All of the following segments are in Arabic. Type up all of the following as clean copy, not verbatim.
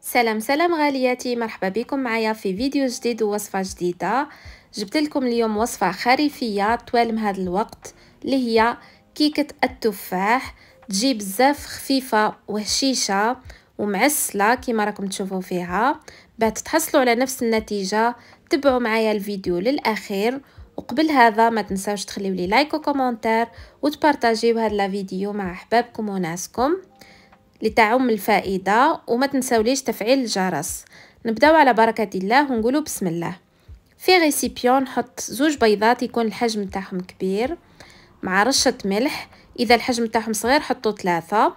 سلام سلام غالياتي، مرحبا بكم معايا في فيديو جديد ووصفة جديدة. جبت لكم اليوم وصفة خريفية طوال هذا الوقت اللي هي كيكة التفاح. تجي بزاف خفيفة وهشيشة ومعسلة كما راكم تشوفوا فيها. بعد تحصلوا على نفس النتيجة تبعوا معايا الفيديو للأخير. وقبل هذا ما تنساوش تخليوا لي لايك وكومنتار وتبارطاجيو هذا الفيديو مع احبابكم وناسكم لتعم الفائدة، وما تنساوليش تفعيل الجرس. نبداو على بركة الله ونقولوا بسم الله. في ريسيبيون نحط 2 بيضات يكون الحجم نتاعهم كبير مع رشة ملح، اذا الحجم نتاعهم صغير حطوا 3.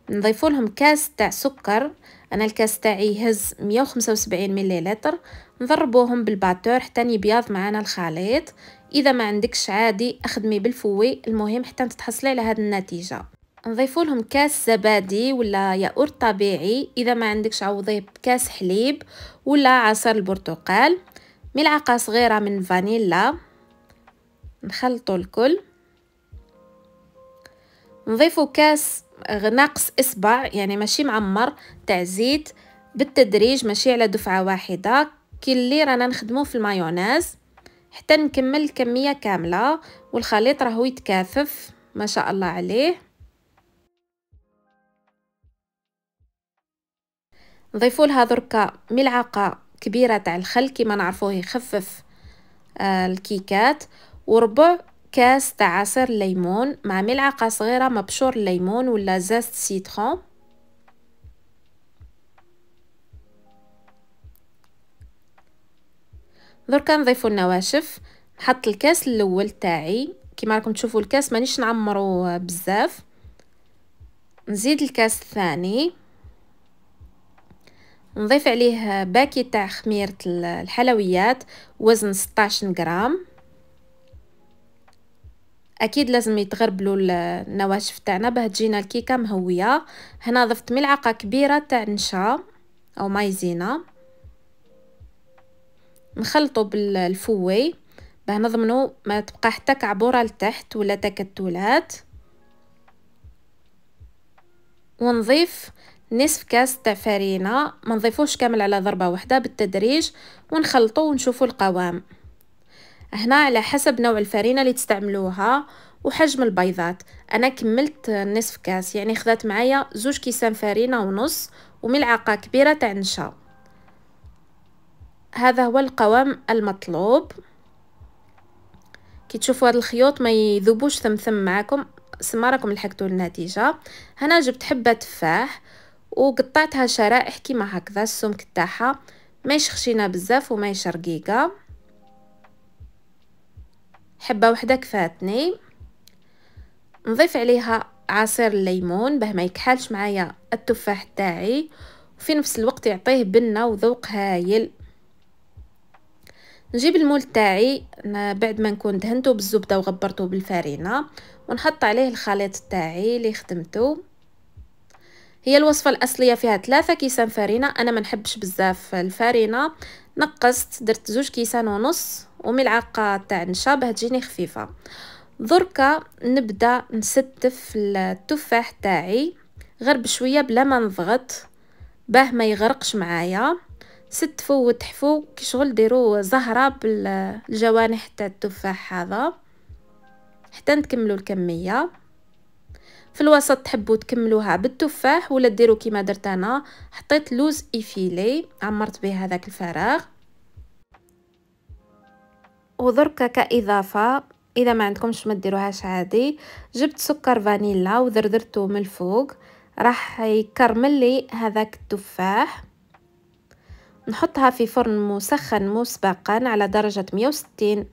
نضيفوا لهم كاس تاع سكر، انا الكاس تاعي يهز 175 مليلتر. نضربوهم بالباتور حتى يبيض معنا الخليط. اذا ما عندكش عادي اخدمي بالفوي، المهم حتى تتحصلي على هذه النتيجه. نضيفوا لهم كاس زبادي ولا ياغورت طبيعي، اذا ما عندكش عوضيه بكاس حليب ولا عصير البرتقال. ملعقه صغيره من فانيلا. نخلطوا الكل. نضيفوا كاس ناقص اصبع، يعني ماشي معمر، تاع زيت بالتدريج، ماشي على دفعه واحده كي اللي رانا نخدمو في المايونيز، حتى نكمل الكميه كامله والخليط راهو يتكاثف ما شاء الله عليه. نضيفوا لها دركا ملعقه كبيره تاع الخل كيما نعرفوه يخفف الكيكات، وربع كاس تاع عصير الليمون مع ملعقه صغيره مبشور الليمون ولا زاست سيترون. دركا نضيفوا النواشف. نحط الكاس الاول تاعي كيما راكم تشوفوا، الكاس مانيش نعمرو بزاف. نزيد الكاس الثاني، نضيف عليه باكي تاع خميرة الحلويات وزن 16 غرام. اكيد لازم يتغربلوا النواشف تاعنا باه تجينا الكيكه مهويه. هنا ضفت ملعقه كبيره تاع نشا او مايزينا. نخلطوا بالفوي باه نضمنوا ما تبقى حتى كعبوره لتحت ولا تكتلات. ونضيف نصف كاس تاع فرينه، ما نضيفوش كامل على ضربه واحده، بالتدريج ونخلطوا ونشوفوا القوام. هنا على حسب نوع الفرينه اللي تستعملوها وحجم البيضات. انا كملت نصف كاس، يعني خذات معايا 2 كيسان فرينه ونص وملعقه كبيره تاع نشا. هذا هو القوام المطلوب. كي تشوفوا هذا الخيوط ما يذوبوش ثم معاكم، سما راكم لحقتوا النتيجه. هنا جبت حبه تفاح وقطعتها شرائح كيما هكذا، السمك تاعها ماهيش خشينه بزاف وماهيش رقيقه. حبه وحده كفاتني. نضيف عليها عصير الليمون باه ما يكحلش معايا التفاح تاعي، وفي نفس الوقت يعطيه بنه وذوق هايل. نجيب المول تاعي بعد ما نكون دهنته بالزبده وغبرته بالفرينه، ونحط عليه الخليط تاعي اللي خدمته. هي الوصفه الاصليه فيها 3 كيسان فرينه، انا ما نحبش بزاف الفرينه، نقصت درت 2 كيسان ونص وملعقه تاع نشا باه تجيني خفيفه. دركا نبدا نستف التفاح تاعي غير بشويه بلا ما نضغط باه ما يغرقش معايا. ستفوا وتحفوا كي شغل ديروا زهره بالجوانح تاع التفاح هذا حتى نكملوا الكميه. في الوسط تحبوا تكملوها بالتفاح ولا ديروا كيما درت انا، حطيت لوز ايفيلي عمرت به هذاك الفراغ. ودركا كاضافه اذا ما عندكمش ما ديروهاش عادي، جبت سكر فانيلا ودردرته من الفوق، راح يكرمل لي هذاك التفاح. نحطها في فرن مسخن مسبقا على درجة 160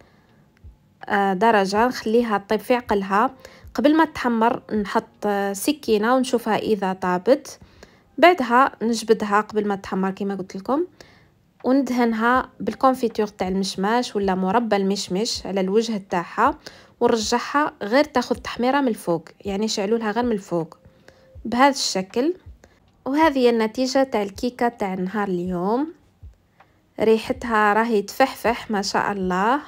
درجة، نخليها تطيب في عقلها. قبل ما تحمر نحط سكينة ونشوفها اذا طابت، بعدها نجبدها قبل ما تحمر كما قلت لكم، وندهنها بالكونفيتور تاع المشماش ولا مربى المشمش على الوجه تاعها، ونرجعها غير تاخذ تحميره من الفوق، يعني شعلوا لها غير من الفوق بهذا الشكل. وهذه هي النتيجه تاع الكيكه تاع نهار اليوم. ريحتها راهي تفحفح ما شاء الله،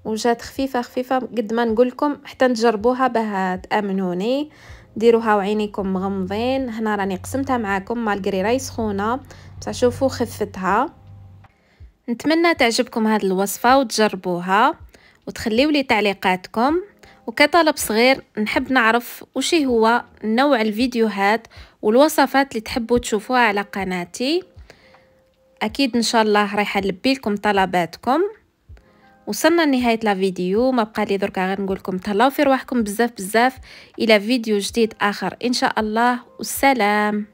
وجات خفيفه خفيفه قد ما نقول لكم حتى تجربوها باه تامنوني. ديروها وعينيكم مغمضين. هنا راني قسمتها معاكم مالغري راهي سخونه، بصح شوفوا خفتها. نتمنى تعجبكم هذه الوصفه وتجربوها وتخليوا لي تعليقاتكم. وكطلب صغير نحب نعرف وش هو نوع الفيديوهات والوصفات اللي تحبوا تشوفوها على قناتي. اكيد ان شاء الله راح نلبي لكم طلباتكم. وصلنا لنهايه الفيديو، ما بقى لي دركا غير نقول لكم تهلاو في رواحكم بزاف بزاف. الى فيديو جديد اخر ان شاء الله، والسلام.